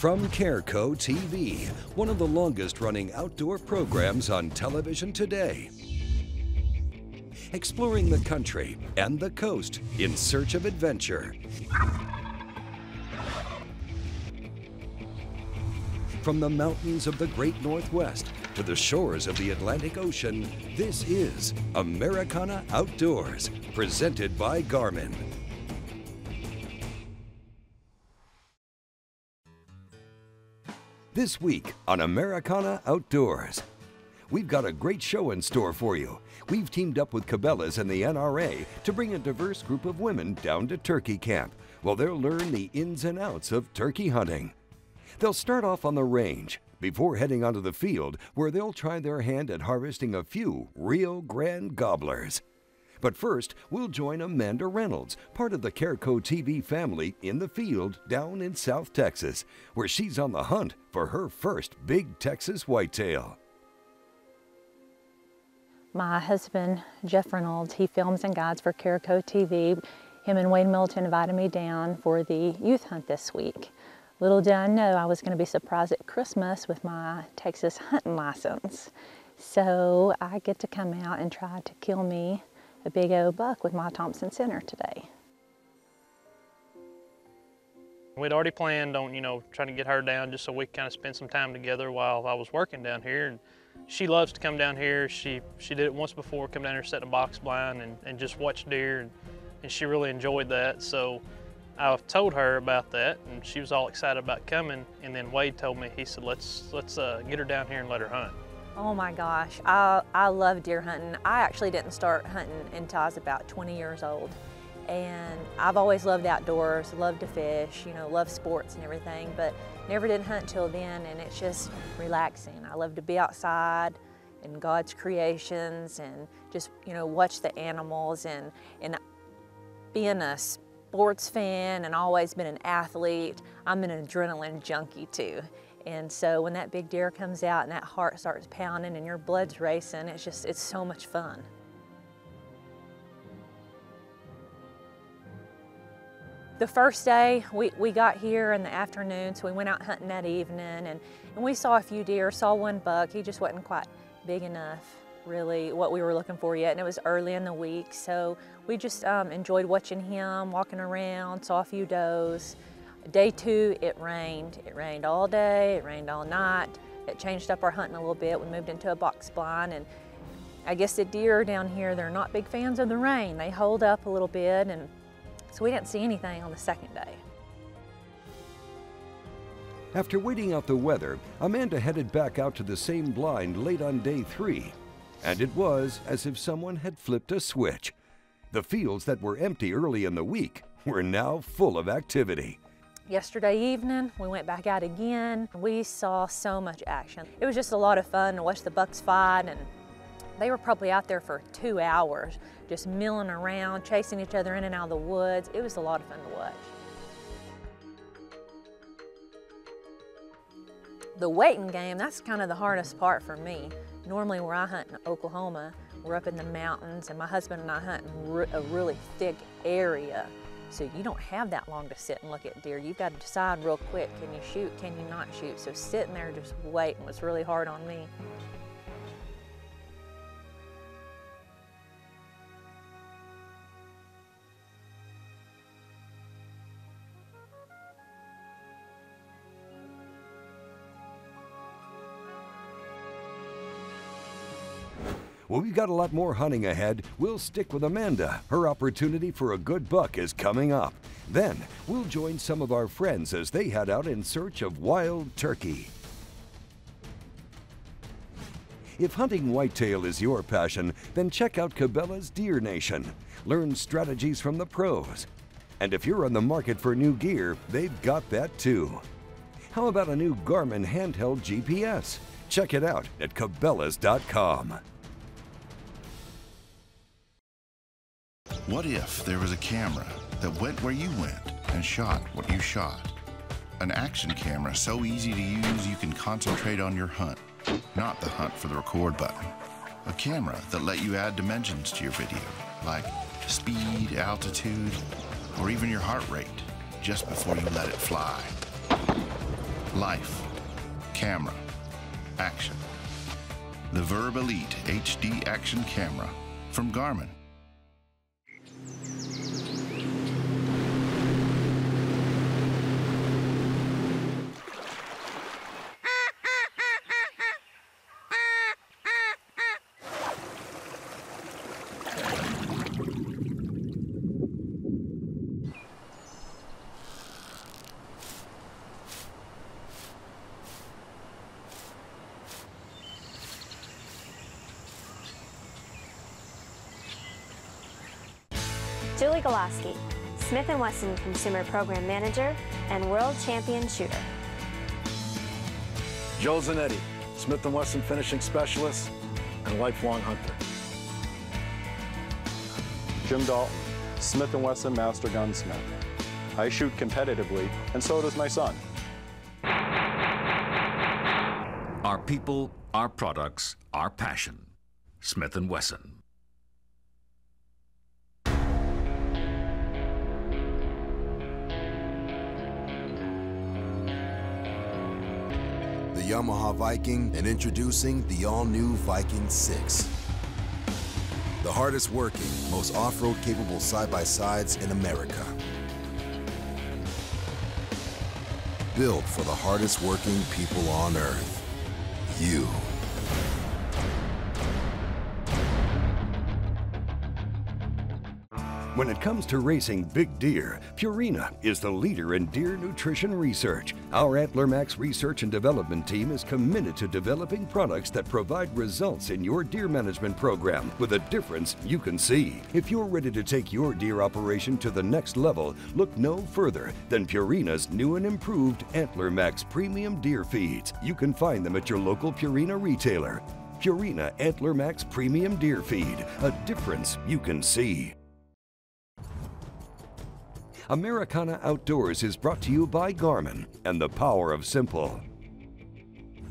From Careco TV, one of the longest-running outdoor programs on television today. Exploring the country and the coast in search of adventure. From the mountains of the Great Northwest to the shores of the Atlantic Ocean, this is Americana Outdoors, presented by Garmin. This week on Americana Outdoors, we've got a great show in store for you. We've teamed up with Cabela's and the NRA to bring a diverse group of women down to turkey camp, while they'll learn the ins and outs of turkey hunting. They'll start off on the range before heading onto the field, where they'll try their hand at harvesting a few Rio Grande gobblers. But first, we'll join Amanda Reynolds, part of the Careco TV family, in the field down in South Texas, where she's on the hunt for her first big Texas whitetail. My husband, Jeff Reynolds, he films and guides for Careco TV. Him and Wade Middleton invited me down for the youth hunt this week. Little did I know I was going to be surprised at Christmas with my Texas hunting license. So I get to come out and try to kill me a big old buck with my Thompson Center today. We'd already planned on, trying to get her down just so we could kind of spend some time together while I was working down here. And she loves to come down here. She did it once before, come down here, set a box blind and just watch deer, and she really enjoyed that. So I told her about that, and she was all excited about coming. And then Wade told me, he said, let's get her down here and let her hunt. Oh my gosh, I love deer hunting. I actually didn't start hunting until I was about 20 years old. And I've always loved outdoors, loved to fish, love sports and everything, but never did hunt till then, and it's just relaxing. I love to be outside in God's creations and just, watch the animals, and being a sports fan and always been an athlete, I'm an adrenaline junkie too. And so when that big deer comes out and that heart starts pounding and your blood's racing, it's so much fun. The first day, we got here in the afternoon, so we went out hunting that evening, and we saw a few deer, saw one buck. He just wasn't quite big enough, really, what we were looking for yet, and it was early in the week, so we just enjoyed watching him, walking around, saw a few does. Day two, it rained. It rained all day, it rained all night. It changed up our hunting a little bit. We moved into a box blind, and I guess the deer down here, they're not big fans of the rain. They hold up a little bit, and so we didn't see anything on the second day. After waiting out the weather, Amanda headed back out to the same blind late on day 3. And it was as if someone had flipped a switch. The fields that were empty early in the week were now full of activity. Yesterday evening, we went back out again. We saw so much action. It was just a lot of fun to watch the bucks fight, and they were probably out there for 2 hours, just milling around, chasing each other in and out of the woods. It was a lot of fun to watch. The waiting game, that's kind of the hardest part for me. Normally where I hunt in Oklahoma, we're up in the mountains, and my husband and I hunt in a really thick area. So you don't have that long to sit and look at deer. You've got to decide real quick, can you shoot, can you not shoot? So sitting there just waiting was really hard on me. Well, we've got a lot more hunting ahead. We'll stick with Amanda. Her opportunity for a good buck is coming up. Then, we'll join some of our friends as they head out in search of wild turkey. If hunting whitetail is your passion, then check out Cabela's Deer Nation. Learn strategies from the pros. And if you're on the market for new gear, they've got that too. How about a new Garmin handheld GPS? Check it out at Cabela's.com. What if there was a camera that went where you went and shot what you shot? An action camera so easy to use you can concentrate on your hunt, not the hunt for the record button. A camera that let you add dimensions to your video, like speed, altitude, or even your heart rate, just before you let it fly. life, camera, action. The Verb Elite HD Action Camera from Garmin. Julie Golaski, Smith & Wesson Consumer Program Manager and World Champion Shooter. Joe Zanetti, Smith & Wesson Finishing Specialist and lifelong hunter. Jim Dalton, Smith & Wesson Master Gunsmith. I shoot competitively, and so does my son. Our people, our products, our passion. Smith & Wesson. The Yamaha Viking, and introducing the all-new Viking 6. The hardest working, most off-road capable side-by-sides in America. Built for the hardest working people on Earth. You. When it comes to racing big deer, Purina is the leader in deer nutrition research. Our Antler Max research and development team is committed to developing products that provide results in your deer management program with a difference you can see. If you're ready to take your deer operation to the next level, look no further than Purina's new and improved Antler Max Premium Deer Feeds. You can find them at your local Purina retailer. Purina Antler Max Premium Deer Feed, a difference you can see. Americana Outdoors is brought to you by Garmin and the power of simple.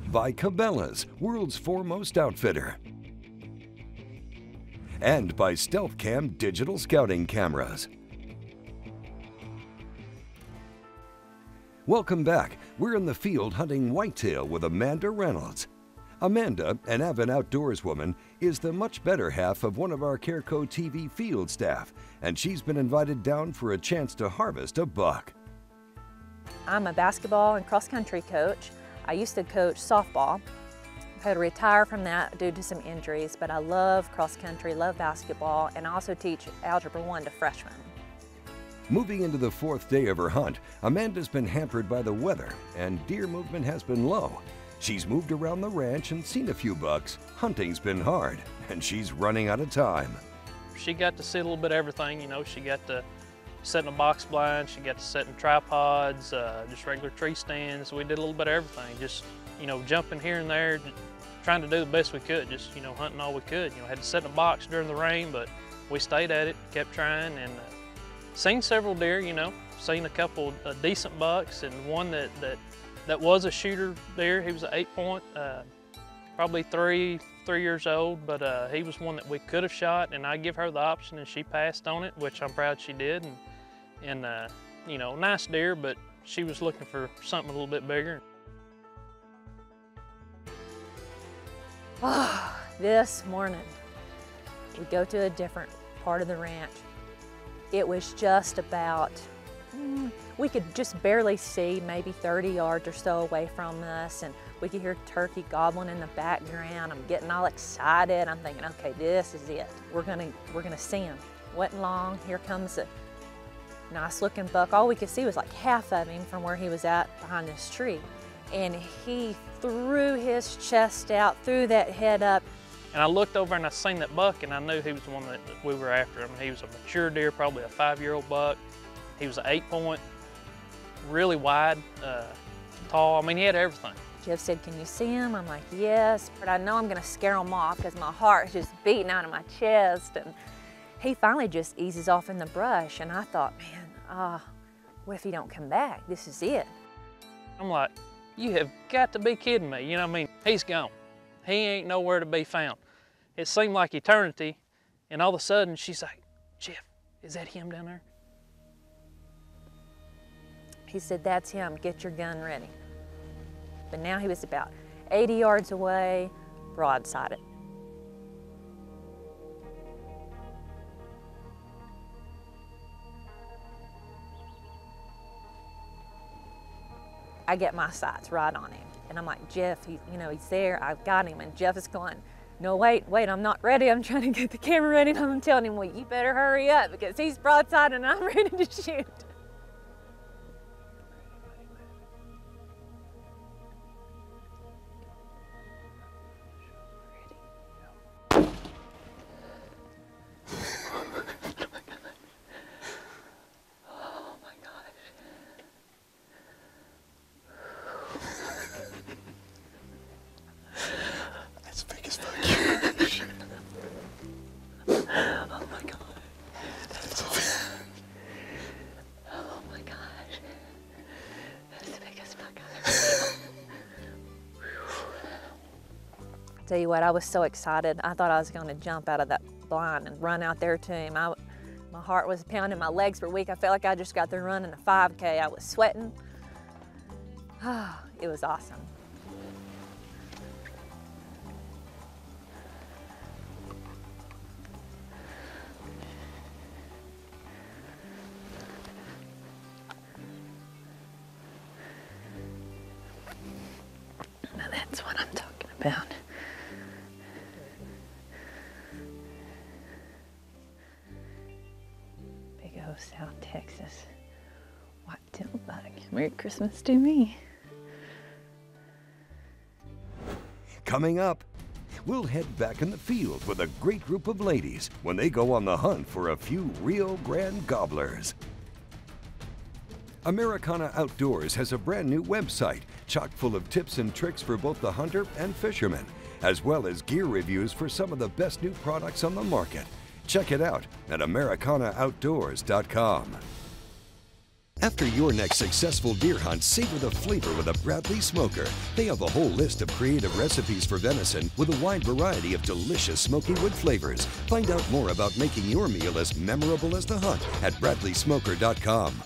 By Cabela's, world's foremost outfitter. And by StealthCam digital scouting cameras. Welcome back. We're in the field hunting whitetail with Amanda Reynolds. Amanda, an avid outdoors woman, is the much better half of one of our Careco TV field staff, and she's been invited down for a chance to harvest a buck. I'm a basketball and cross-country coach. I used to coach softball. I had to retire from that due to some injuries, but I love cross-country, love basketball, and I also teach Algebra 1 to freshmen. Moving into the fourth day of her hunt, Amanda's been hampered by the weather, and deer movement has been low. She's moved around the ranch and seen a few bucks. Hunting's been hard, and she's running out of time. She got to see a little bit of everything, you know. She got to sit in a box blind, she got to sit in tripods, just regular tree stands. We did a little bit of everything, just, you know, jumping here and there, trying to do the best we could, just, you know, hunting all we could. You know, had to sit in a box during the rain, but we stayed at it, kept trying, and seen several deer, you know. Seen a couple decent bucks, and one that was a shooter deer. He was an 8-point, probably three years old, but he was one that we could have shot, and I give her the option, and she passed on it, which I'm proud she did. And you know, nice deer, but she was looking for something a little bit bigger. Oh, this morning, we go to a different part of the ranch. It was just about, we could just barely see maybe 30 yards or so away from us, and we could hear turkey gobbling in the background. I'm getting all excited. I'm thinking, okay, this is it. We're gonna see him. Wasn't long, here comes a nice looking buck. All we could see was like half of him from where he was at behind this tree. And he threw his chest out, threw that head up. And I looked over and I seen that buck, and I knew he was the one that we were after. I mean, he was a mature deer, probably a 5-year-old buck. He was an 8-point, really wide, tall. I mean, he had everything. Jeff said, can you see him? I'm like, yes, but I know I'm gonna scare him off because my heart's just beating out of my chest. And he finally just eases off in the brush, and I thought, man, what if he don't come back? This is it. I'm like, you have got to be kidding me. You know what I mean? He's gone. He ain't nowhere to be found. It seemed like eternity, and all of a sudden she's like, Jeff, is that him down there? He said, that's him, get your gun ready. but now he was about 80 yards away, broadsided. I get my sights right on him. And I'm like, Jeff, he's there, I've got him. And Jeff is going, no, wait, I'm not ready. I'm trying to get the camera ready. And I'm telling him, well, you better hurry up because he's broadside and I'm ready to shoot. Tell you what, I was so excited. I thought I was going to jump out of that blind and run out there to him. My heart was pounding, my legs were weak. I felt like I just got through running a 5K. I was sweating. It was awesome. Now that's what I'm talking about. South Texas white-tailed buck. Merry Christmas to me. Coming up, we'll head back in the field with a great group of ladies when they go on the hunt for a few Rio Grande gobblers. Americana Outdoors has a brand new website chock full of tips and tricks for both the hunter and fisherman, as well as gear reviews for some of the best new products on the market. Check it out at AmericanaOutdoors.com. After your next successful deer hunt, savor the flavor with a Bradley Smoker. They have a whole list of creative recipes for venison with a wide variety of delicious smoky wood flavors. Find out more about making your meal as memorable as the hunt at BradleySmoker.com.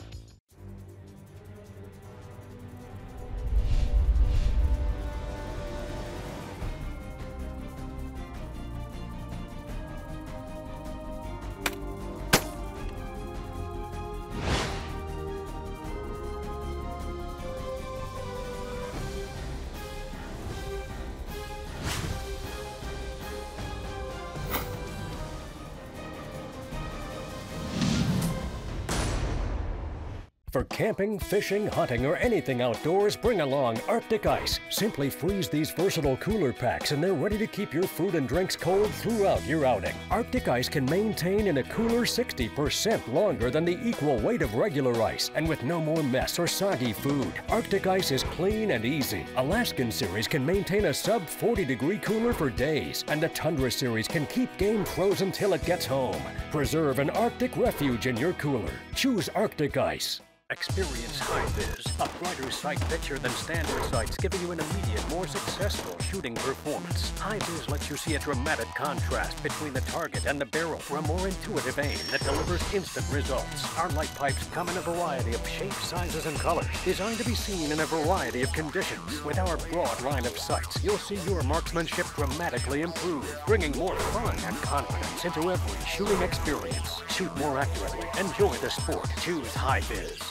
For camping, fishing, hunting, or anything outdoors, bring along Arctic Ice. Simply freeze these versatile cooler packs and they're ready to keep your food and drinks cold throughout your outing. Arctic Ice can maintain in a cooler 60% longer than the equal weight of regular ice, and with no more mess or soggy food. Arctic Ice is clean and easy. Alaskan Series can maintain a sub 40-degree cooler for days, and the Tundra Series can keep game frozen till it gets home. Preserve an Arctic refuge in your cooler. Choose Arctic Ice. Experience high-vis, a brighter sight picture than standard sights, giving you an immediate, more successful shooting performance. High-vis lets you see a dramatic contrast between the target and the barrel for a more intuitive aim that delivers instant results. Our light pipes come in a variety of shapes, sizes, and colors, designed to be seen in a variety of conditions. With our broad line of sights, you'll see your marksmanship dramatically improve, bringing more fun and confidence into every shooting experience. Shoot more accurately. Enjoy the sport. Choose high-vis.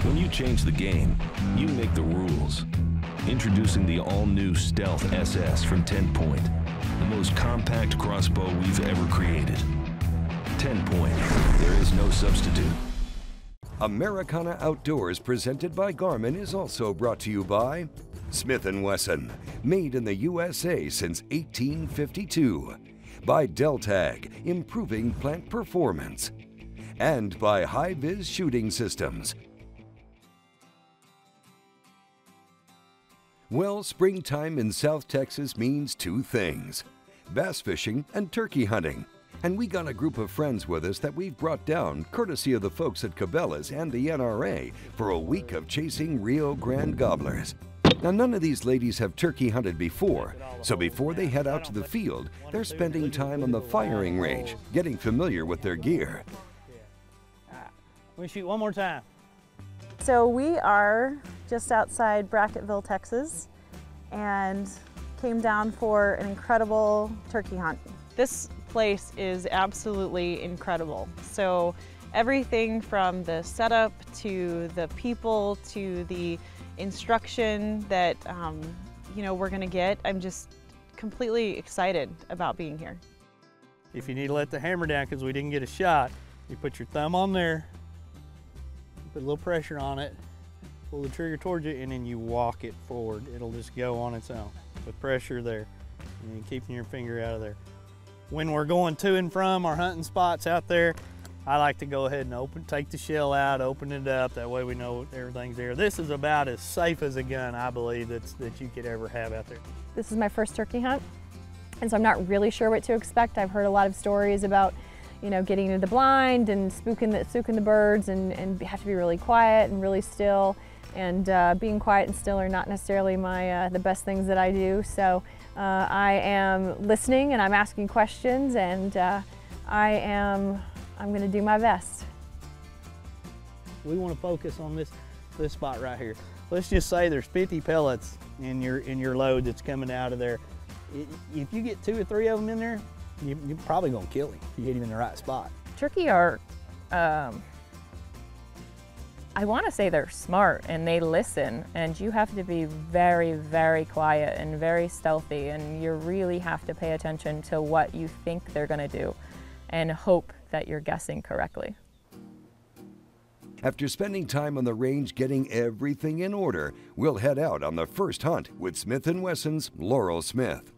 When you change the game, you make the rules. Introducing the all-new Stealth SS from 10 Point, the most compact crossbow we've ever created. 10 Point, there is no substitute. Americana Outdoors, presented by Garmin, is also brought to you by Smith & Wesson, made in the USA since 1852. By Deltag, improving plant performance. And by High-Vis Shooting Systems. Well, springtime in South Texas means two things: bass fishing and turkey hunting. And we got a group of friends with us that we've brought down, courtesy of the folks at Cabela's and the NRA, for a week of chasing Rio Grande gobblers. Now, none of these ladies have turkey hunted before, so before they head out to the field, they're spending time on the firing range, getting familiar with their gear. We shoot one more time. So we are just outside Bracketville, Texas, and came down for an incredible turkey hunt. This place is absolutely incredible. So everything from the setup to the people to the instruction that you know, we're gonna get, I'm just completely excited about being here. If you need to let the hammer down because we didn't get a shot, you put your thumb on there, put a little pressure on it, pull the trigger towards you, and then you walk it forward. It'll just go on its own with pressure there, and keeping your finger out of there. When we're going to and from our hunting spots out there, I like to go ahead and take the shell out, open it up. That way we know everything's there. This is about as safe as a gun, I believe, that you could ever have out there. This is my first turkey hunt, and so I'm not really sure what to expect. I've heard a lot of stories about, you know, getting into the blind and spooking the birds, and have to be really quiet and really still. And being quiet and still are not necessarily the best things that I do. So I am listening and I'm asking questions, and I'm going to do my best. We want to focus on this spot right here. Let's just say there's 50 pellets in your load that's coming out of there. If you get 2 or 3 of them in there, you're probably going to kill him if you hit him in the right spot. Turkey are, I want to say they're smart and they listen, and you have to be very, very quiet and very stealthy, and you really have to pay attention to what you think they're going to do and hope that you're guessing correctly. After spending time on the range getting everything in order, we'll head out on the first hunt with Smith & Wesson's Laurel Smith.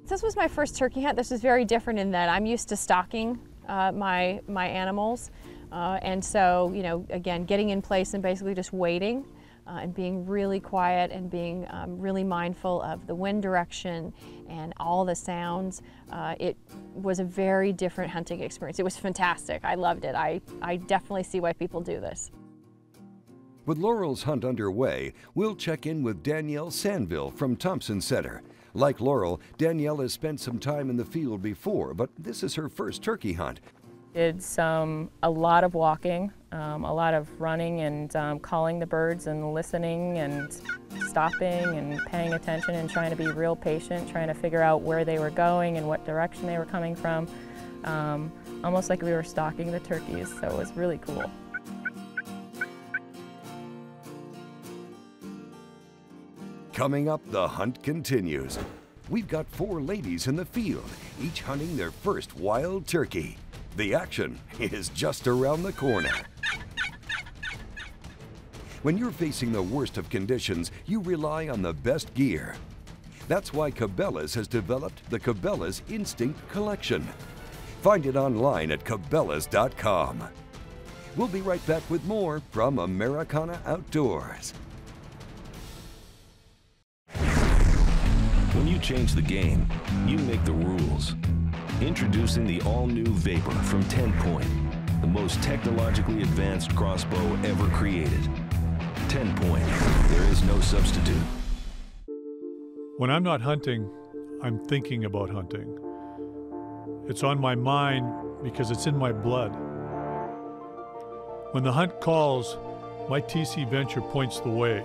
This was my first turkey hunt. This was very different in that I'm used to stalking my animals. And so, you know, again, getting in place and basically just waiting and being really quiet and being really mindful of the wind direction and all the sounds. It was a very different hunting experience. It was fantastic. I loved it. I definitely see why people do this. With Laurel's hunt underway, we'll check in with Danielle Sandville from Thompson Center. Like Laurel, Danielle has spent some time in the field before, but this is her first turkey hunt. Did a lot of walking, a lot of running and calling the birds and listening and stopping and paying attention and trying to be real patient, trying to figure out where they were going and what direction they were coming from. Almost like we were stalking the turkeys, so it was really cool. Coming up, the hunt continues. We've got 4 ladies in the field, each hunting their first wild turkey. The action is just around the corner. When you're facing the worst of conditions, you rely on the best gear. That's why Cabela's has developed the Cabela's Instinct Collection. Find it online at Cabela's.com. We'll be right back with more from Americana Outdoors. When you change the game, you make the rules. Introducing the all-new Vapor from 10 Point, the most technologically advanced crossbow ever created. 10 Point, there is no substitute. When I'm not hunting, I'm thinking about hunting. It's on my mind because it's in my blood. When the hunt calls, my TC Venture points the way.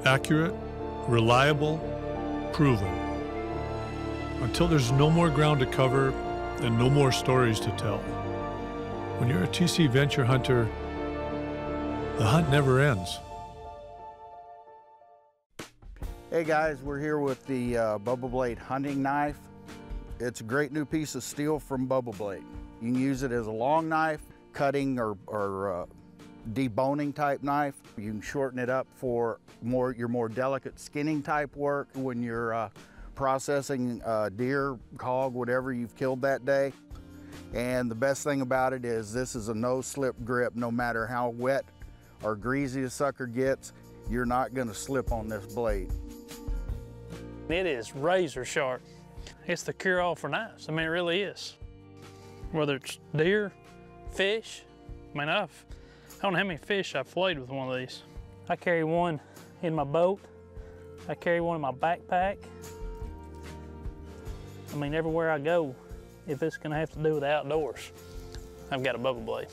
Accurate, reliable, proven. Until there's no more ground to cover and no more stories to tell. When you're a TC Venture hunter, the hunt never ends. Hey guys, we're here with the Bubba Blade hunting knife. It's a great new piece of steel from Bubba Blade. You can use it as a long knife, cutting or deboning type knife. You can shorten it up for your more delicate skinning type work when you're processing deer, hog, whatever you've killed that day. And the best thing about it is this is a no-slip grip. No matter how wet or greasy a sucker gets, you're not going to slip on this blade. It is razor sharp. It's the cure-all for knives. I mean, it really is. Whether it's deer, fish, I mean, I don't know how many fish I've filleted with one of these. I carry one in my boat. I carry one in my backpack. I mean, everywhere I go, if it's gonna have to do with the outdoors, I've got a Bubba Blade.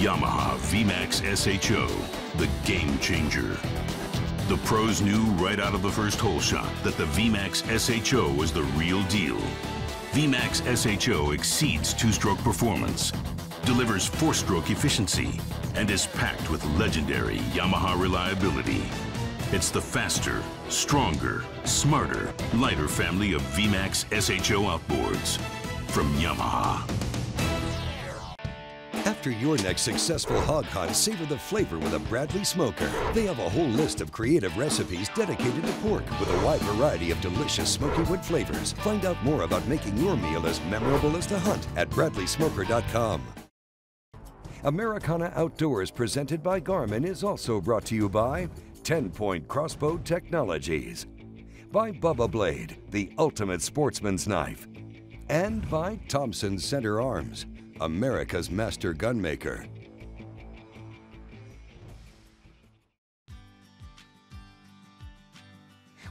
Yamaha VMAX SHO, the game changer. The pros knew right out of the first hole shot that the VMAX SHO was the real deal. VMAX SHO exceeds two-stroke performance, delivers four-stroke efficiency, and is packed with legendary Yamaha reliability. It's the faster, stronger, smarter, lighter family of VMAX SHO outboards from Yamaha. After your next successful hog hunt, savor the flavor with a Bradley Smoker. They have a whole list of creative recipes dedicated to pork with a wide variety of delicious smoky wood flavors. Find out more about making your meal as memorable as the hunt at BradleySmoker.com. Americana Outdoors, presented by Garmin, is also brought to you by 10-Point Crossbow Technologies, by Bubba Blade, the ultimate sportsman's knife, and by Thompson Center Arms, America's master gunmaker.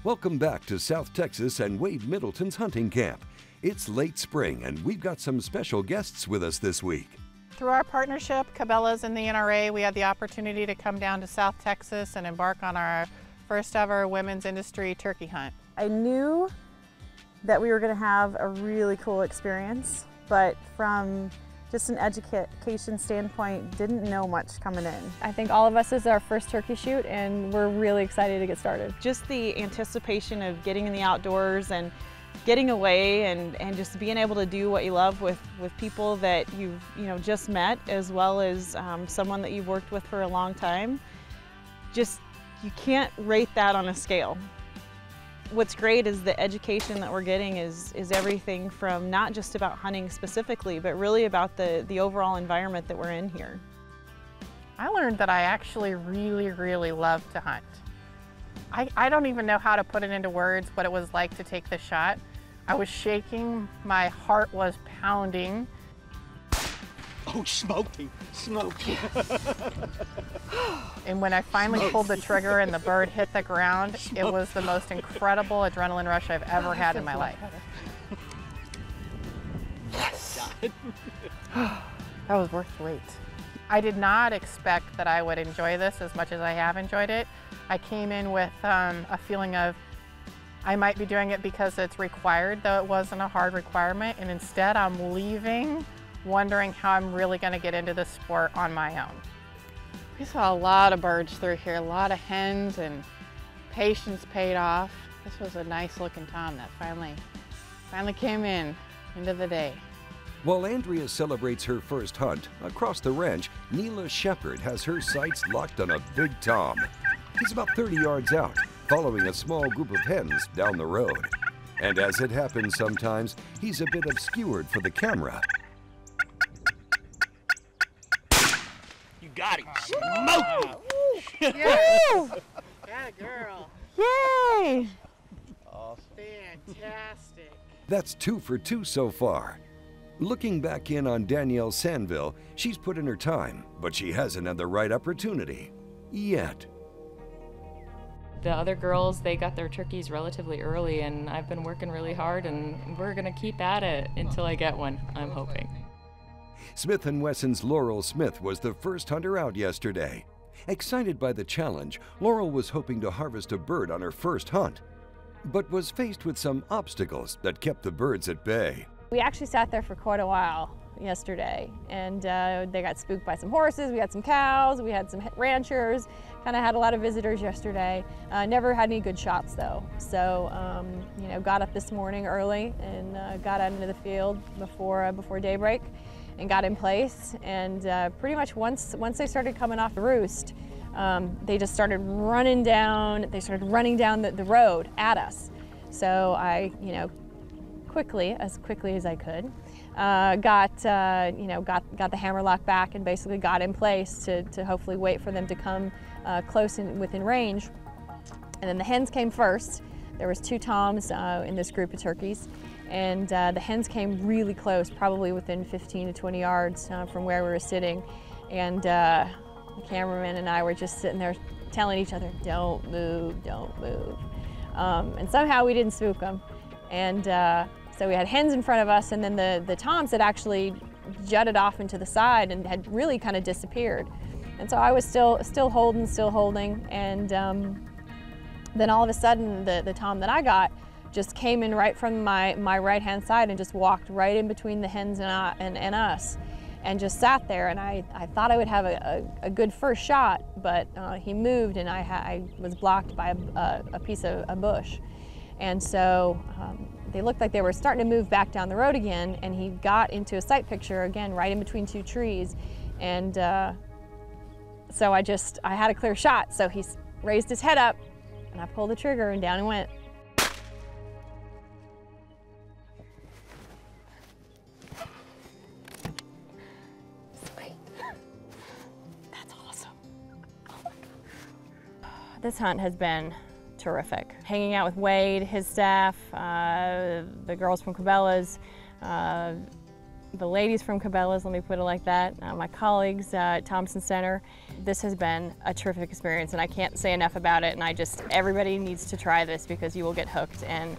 Welcome back to South Texas and Wade Middleton's hunting camp. It's late spring and we've got some special guests with us this week. Through our partnership, Cabela's and the NRA, we had the opportunity to come down to South Texas and embark on our first ever women's industry turkey hunt. I knew that we were going to have a really cool experience, but from just an education standpoint, didn't know much coming in. I think all of us is our first turkey shoot and we're really excited to get started. Just the anticipation of getting in the outdoors and getting away and just being able to do what you love with people that you've just met, as well as someone that you've worked with for a long time. Just, you can't rate that on a scale. What's great is the education that we're getting is everything from not just about hunting specifically, but really about the overall environment that we're in here. I learned that I actually really love to hunt. I don't even know how to put it into words what it was like to take the shot. I was shaking, my heart was pounding. Oh, smoky, smoky. And when I finally pulled the trigger and the bird hit the ground, it was the most incredible adrenaline rush I've ever had in my life. Yes! That was worth the wait. I did not expect that I would enjoy this as much as I have enjoyed it. I came in with a feeling of I might be doing it because it's required, though it wasn't a hard requirement, and instead I'm leaving wondering how I'm really going to get into this sport on my own. We saw a lot of birds through here, a lot of hens, and patience paid off. This was a nice looking tom that finally came into the day. While Andrea celebrates her first hunt, across the ranch, Neela Shepard has her sights locked on a big tom. He's about 30 yards out, following a small group of hens down the road. And as it happens sometimes, he's a bit obscured for the camera. You got him. Smoke! Yes! Atta girl. Yay! Awesome. Fantastic. That's 2 for 2 so far. Looking back in on Danielle Sanville, she's put in her time, but she hasn't had the right opportunity yet. The other girls, they got their turkeys relatively early, and I've been working really hard, and we're gonna keep at it until I get one, I'm hoping. Smith & Wesson's Laurel Smith was the first hunter out yesterday. Excited by the challenge, Laurel was hoping to harvest a bird on her first hunt, but was faced with some obstacles that kept the birds at bay. We actually sat there for quite a while yesterday, and they got spooked by some horses, we had some cows, we had some ranchers, kind of had a lot of visitors yesterday. Never had any good shots though. So, got up this morning early and got out into the field before daybreak and got in place. And pretty much once they started coming off the roost, they just started running down, the road at us. So I, as quickly as I could, got the hammerlock back and basically got in place to hopefully wait for them to come close within range. And then the hens came first. There was 2 toms in this group of turkeys, and the hens came really close, probably within 15 to 20 yards from where we were sitting. And the cameraman and I were just sitting there telling each other, don't move, don't move. And somehow we didn't spook them. And so we had hens in front of us, and then the toms had actually jutted off into the side and had really kind of disappeared. And so I was still holding, and then all of a sudden the tom that I got just came in right from my right-hand side and just walked right in between the hens and us, and just sat there. And I thought I would have a good first shot, but he moved, and I was blocked by a piece of a bush. And so they looked like they were starting to move back down the road again, and he got into a sight picture again right in between two trees. And so I had a clear shot, so he raised his head up, and I pulled the trigger, and down he went. That's awesome. Oh my God. This hunt has been terrific. Hanging out with Wade, his staff, the girls from Cabela's, the ladies from Cabela's, let me put it like that, my colleagues at Thompson Center. This has been a terrific experience, and I can't say enough about it, and everybody needs to try this because you will get hooked, and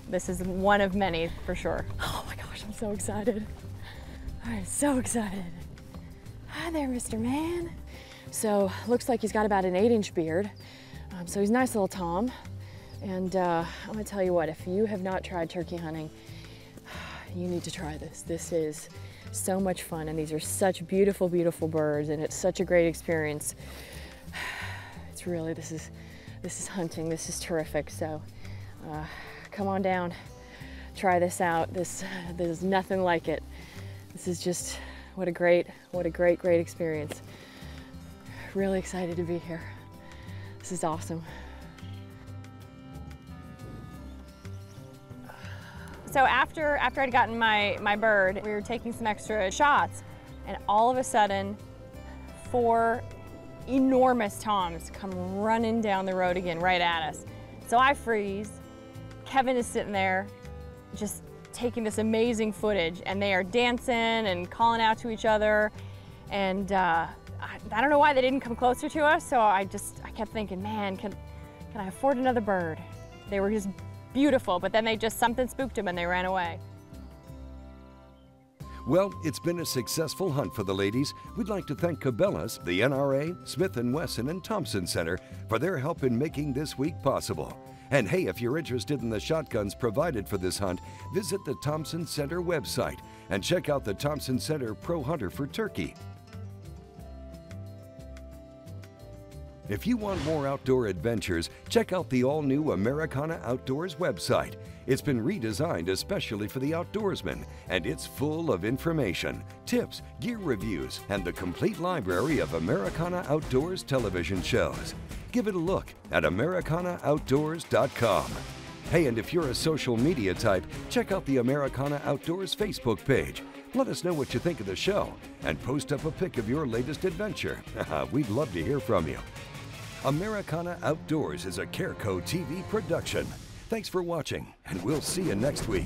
this is one of many for sure. Oh my gosh, I'm so excited. I'm so excited. Hi there, Mr. Man. So, looks like he's got about an 8-inch beard. So he's a nice little tom. And I'm gonna tell you what, if you have not tried turkey hunting, you need to try this. This is so much fun, and these are such beautiful, beautiful birds, and it's such a great experience. It's really, this is hunting, this is terrific. So come on down, try this out. There's nothing like it. This is just, what a great, great experience. Really excited to be here. This is awesome. So after I'd gotten my bird, we were taking some extra shots, and all of a sudden, 4 enormous toms come running down the road again, right at us. So I freeze. Kevin is sitting there, just taking this amazing footage, and they are dancing and calling out to each other, and I don't know why they didn't come closer to us, so I kept thinking, man, can I afford another bird? They were just beautiful, but then something spooked them and they ran away. Well, it's been a successful hunt for the ladies. We'd like to thank Cabela's, the NRA, Smith & Wesson, and Thompson Center for their help in making this week possible. And hey, if you're interested in the shotguns provided for this hunt, visit the Thompson Center website and check out the Thompson Center Pro Hunter for Turkey. If you want more outdoor adventures, check out the all-new Americana Outdoors website. It's been redesigned especially for the outdoorsman, and it's full of information, tips, gear reviews, and the complete library of Americana Outdoors television shows. Give it a look at AmericanaOutdoors.com. Hey, and if you're a social media type, check out the Americana Outdoors Facebook page. Let us know what you think of the show, and post up a pic of your latest adventure. We'd love to hear from you. Americana Outdoors is a Careco TV production. Thanks for watching, and we'll see you next week.